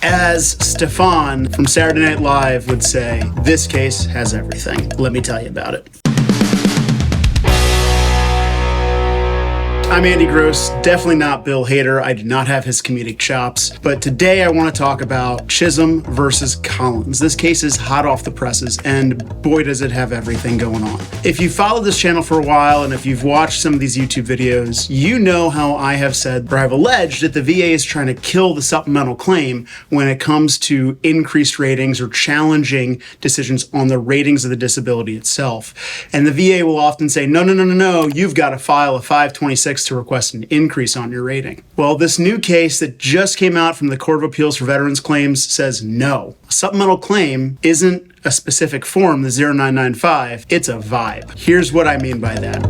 As Stefan from Saturday Night Live would say, this case has everything. Let me tell you about it. I'm Andy Gross, definitely not Bill Hader. I do not have his comedic chops. But today I want to talk about Chisholm versus Collins. This case is hot off the presses, and boy does it have everything going on. If you've followed this channel for a while, and if you've watched some of these YouTube videos, you know how I have said, or I've alleged, that the VA is trying to kill the supplemental claim when it comes to increased ratings or challenging decisions on the ratings of the disability itself. And the VA will often say, no, you've got to file a 526 to request an increase on your rating. Well, this new case that just came out from the Court of Appeals for Veterans Claims says no. A supplemental claim isn't a specific form, the 0995, it's a vibe. Here's what I mean by that.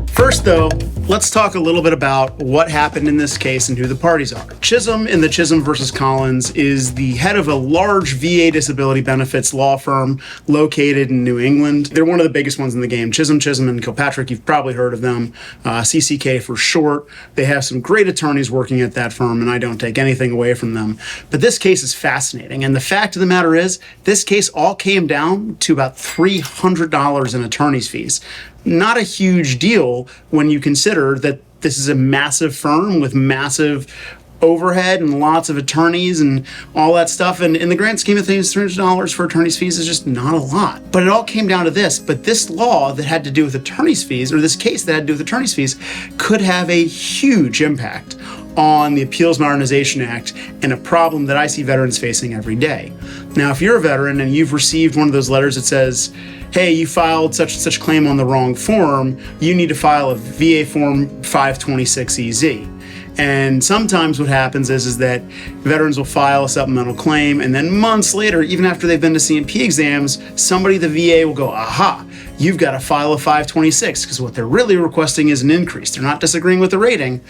First though, let's talk a little bit about what happened in this case and who the parties are. Chisholm in the Chisholm versus Collins is the head of a large VA disability benefits law firm located in New England. They're one of the biggest ones in the game. Chisholm Chisholm Kilpatrick, you've probably heard of them, CCK for short. They have some great attorneys working at that firm, and I don't take anything away from them. But this case is fascinating, and the fact of the matter is, this case all came down to about $300 in attorney's fees. Not a huge deal when you consider that this is a massive firm with massive overhead and lots of attorneys and all that stuff. And in the grand scheme of things, $300 for attorney's fees is just not a lot. But it all came down to this. But this law that had to do with attorney's fees, or this case that had to do with attorney's fees, could have a huge impact on the Appeals Modernization Act and a problem that I see veterans facing every day. Now, if you're a veteran and you've received one of those letters that says, hey, you filed such and such claim on the wrong form, you need to file a VA Form 526EZ. And sometimes what happens is that veterans will file a supplemental claim, and then months later, even after they've been to C&P exams, somebody at the VA will go, aha, you've got to file a 526, because what they're really requesting is an increase. They're not disagreeing with the rating,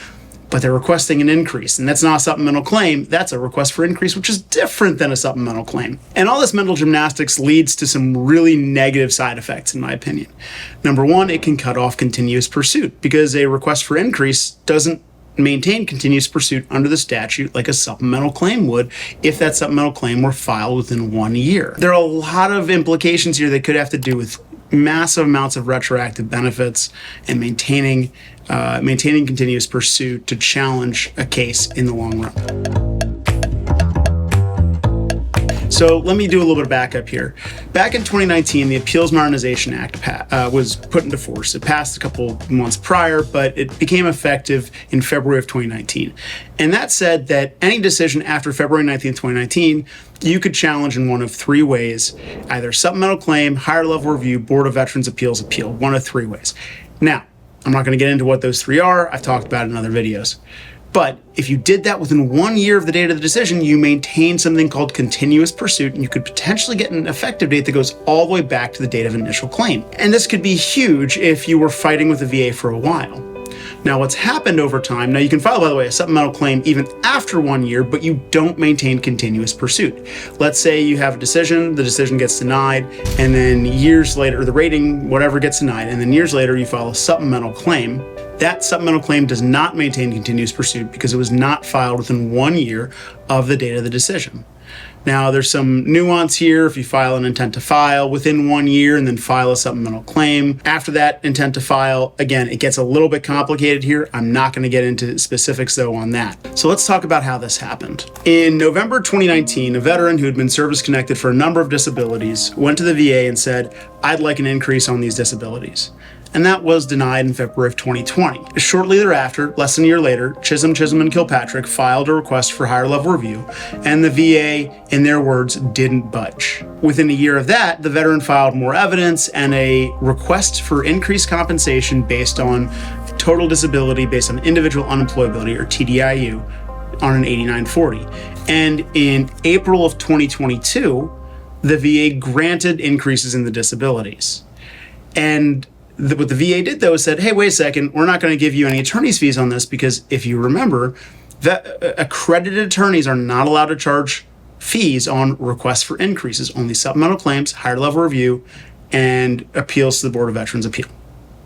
but they're requesting an increase. And that's not a supplemental claim, that's a request for increase, which is different than a supplemental claim. And all this mental gymnastics leads to some really negative side effects, in my opinion. Number one, it can cut off continuous pursuit, because a request for increase doesn't maintain continuous pursuit under the statute like a supplemental claim would if that supplemental claim were filed within 1 year. There are a lot of implications here that could have to do with massive amounts of retroactive benefits and maintaining continuous pursuit to challenge a case in the long run. So let me do a little bit of backup here. Back in 2019, the Appeals Modernization Act was put into force. It passed a couple months prior, but it became effective in February of 2019. And that said that any decision after February 19, 2019, you could challenge in one of three ways: either supplemental claim, higher level review, Board of Veterans Appeals appeal, one of three ways. Now, I'm not going to get into what those three are. I've talked about it in other videos. But if you did that within 1 year of the date of the decision, you maintain something called continuous pursuit, and you could potentially get an effective date that goes all the way back to the date of initial claim. And this could be huge if you were fighting with the VA for a while. Now, what's happened over time, now you can file, by the way, a supplemental claim even after 1 year, but you don't maintain continuous pursuit. Let's say you have a decision, the decision gets denied, and then years later, the rating, whatever, gets denied, and then years later you file a supplemental claim. That supplemental claim does not maintain continuous pursuit because it was not filed within 1 year of the date of the decision. Now, there's some nuance here. If you file an intent to file within 1 year and then file a supplemental claim after that intent to file, again, it gets a little bit complicated here. I'm not going to get into specifics, though, on that. So let's talk about how this happened. In November 2019, a veteran who had been service-connected for a number of disabilities went to the VA and said, I'd like an increase on these disabilities. And that was denied in February of 2020. Shortly thereafter, less than a year later, Chisholm Chisholm Kilpatrick filed a request for higher level review, and the VA, in their words, didn't budge. Within a year of that, the veteran filed more evidence and a request for increased compensation based on total disability based on individual unemployability, or TDIU, on an 8940. And in April of 2022, the VA granted increases in the disabilities. And what the VA did, though, is said, hey, wait a second, we're not going to give you any attorney's fees on this, because if you remember, that accredited attorneys are not allowed to charge fees on requests for increases, only supplemental claims, higher level review, and appeals to the Board of Veterans Appeal.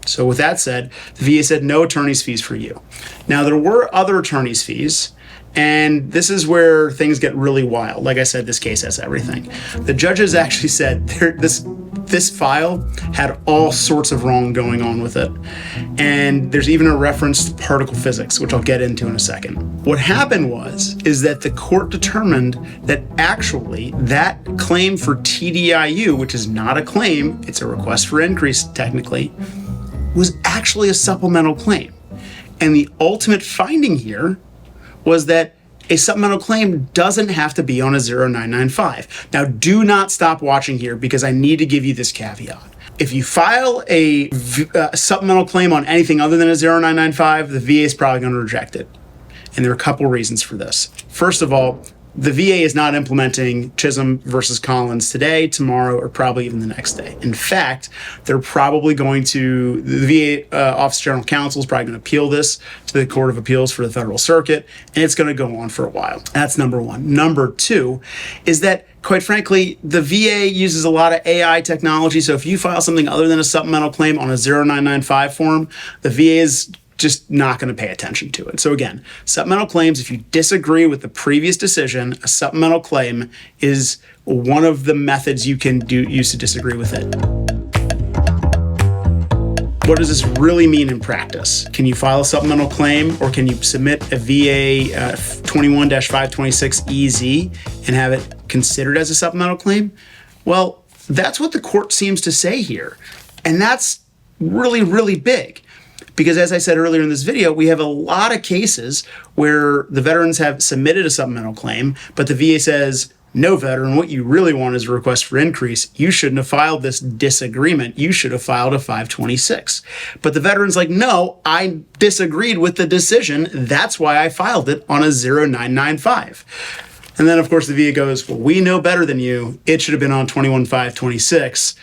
So with that said, the VA said no attorney's fees for you. Now, there were other attorney's fees, And this is where things get really wild. Like I said, this case has everything. The judges actually said this file had all sorts of wrong going on with it. And there's even a reference to particle physics, which I'll get into in a second. What happened is that the court determined that actually that claim for TDIU, which is not a claim, it's a request for increase technically, was actually a supplemental claim. And the ultimate finding here was that a supplemental claim doesn't have to be on a 0995. Now, do not stop watching here because I need to give you this caveat. If you file a supplemental claim on anything other than a 0995, the VA is probably going to reject it. And there are a couple reasons for this. First of all, the VA is not implementing Chisholm versus Collins today, tomorrow, or probably even the next day. In fact, they're probably going to, the VA Office of General Counsel is probably going to appeal this to the Court of Appeals for the Federal Circuit, and it's going to go on for a while. That's number one. Number two is that, quite frankly, the VA uses a lot of AI technology, so if you file something other than a supplemental claim on a 0995 form, the VA is just not going to pay attention to it. So again, supplemental claims, if you disagree with the previous decision, a supplemental claim is one of the methods you can use to disagree with it. What does this really mean in practice? Can you file a supplemental claim, or can you submit a VA 21-526EZ and have it considered as a supplemental claim? Well, that's what the court seems to say here. And that's really, really big. Because as I said earlier in this video, we have a lot of cases where the veterans have submitted a supplemental claim, but the VA says, no, veteran, what you really want is a request for increase. You shouldn't have filed this disagreement. You should have filed a 526. But the veteran's like, no, I disagreed with the decision. That's why I filed it on a 0995. And then, of course, the VA goes, well, we know better than you. It should have been on 21-526.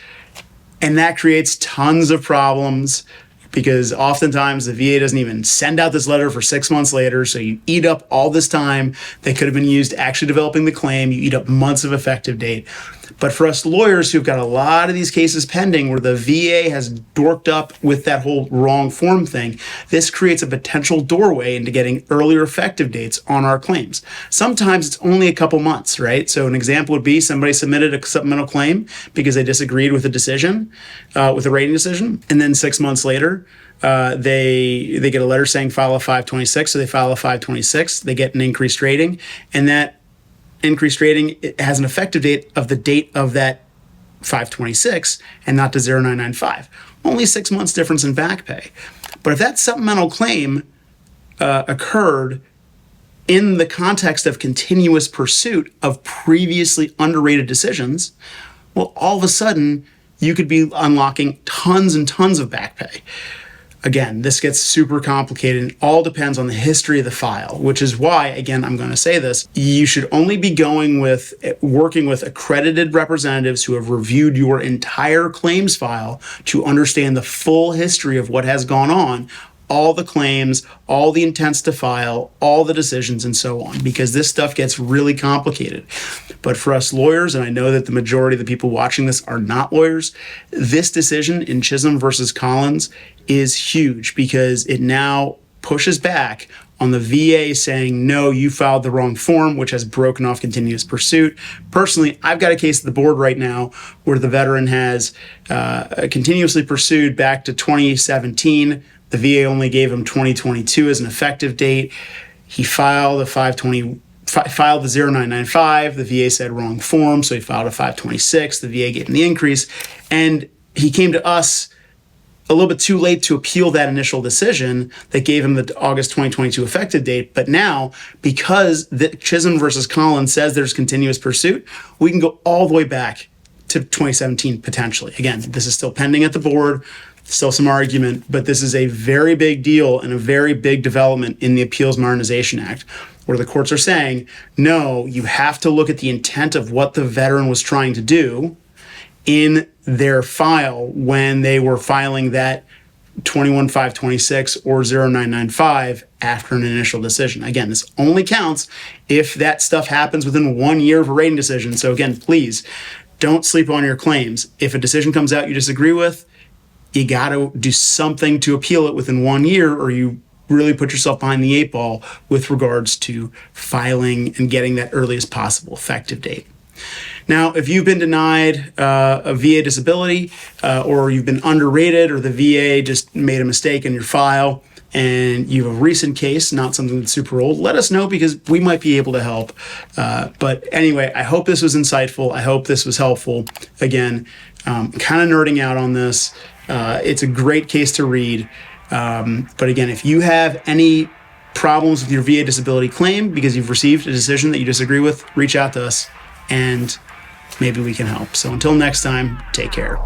And that creates tons of problems, because oftentimes the VA doesn't even send out this letter for 6 months later, so you eat up all this time that could have been used actually developing the claim. You eat up months of effective date. But for us lawyers who've got a lot of these cases pending where the VA has dorked up with that whole wrong form thing, this creates a potential doorway into getting earlier effective dates on our claims. Sometimes it's only a couple months, right? So an example would be somebody submitted a supplemental claim because they disagreed with a decision, with a rating decision, and then 6 months later, they get a letter saying file a 526, so they file a 526, they get an increased rating, and that increased rating, it has an effective date of the date of that 526 and not to 0995. Only 6 months difference in back pay. But if that supplemental claim occurred in the context of continuous pursuit of previously underrated decisions, well, all of a sudden, you could be unlocking tons and tons of back pay. Again, this gets super complicated. It all depends on the history of the file, which is why, again, I'm going to say this, you should only be working with accredited representatives who have reviewed your entire claims file to understand the full history of what has gone on, all the claims, all the intents to file, all the decisions, and so on, because this stuff gets really complicated. But for us lawyers, and I know that the majority of the people watching this are not lawyers, this decision in Chisholm versus Collins is huge because it now pushes back on the VA saying, no, you filed the wrong form, which has broken off continuous pursuit. Personally, I've got a case at the board right now where the veteran has continuously pursued back to 2017. The VA only gave him 2022 as an effective date. He filed the 0995. The VA said wrong form, so he filed a 526. The VA gave him the increase, and he came to us a little bit too late to appeal that initial decision that gave him the August 2022 effective date. But now, because the Chisholm versus Collins says there's continuous pursuit, we can go all the way back to 2017 potentially. Again, this is still pending at the board, still some argument, but this is a very big deal and a very big development in the Appeals Modernization Act, where the courts are saying, no, you have to look at the intent of what the veteran was trying to do in their file when they were filing that 21-526 or 0995 after an initial decision. Again, this only counts if that stuff happens within 1 year of a rating decision. So again, please don't sleep on your claims. If a decision comes out you disagree with, you got to do something to appeal it within 1 year, or you really put yourself behind the 8 ball with regards to filing and getting that earliest possible effective date. Now, if you've been denied a VA disability or you've been underrated or the VA just made a mistake in your file and you have a recent case, not something that's super old, let us know because we might be able to help. But anyway, I hope this was insightful. I hope this was helpful. Again, kind of nerding out on this. It's a great case to read. But again, if you have any problems with your VA disability claim because you've received a decision that you disagree with, reach out to us and maybe we can help. So until next time, take care.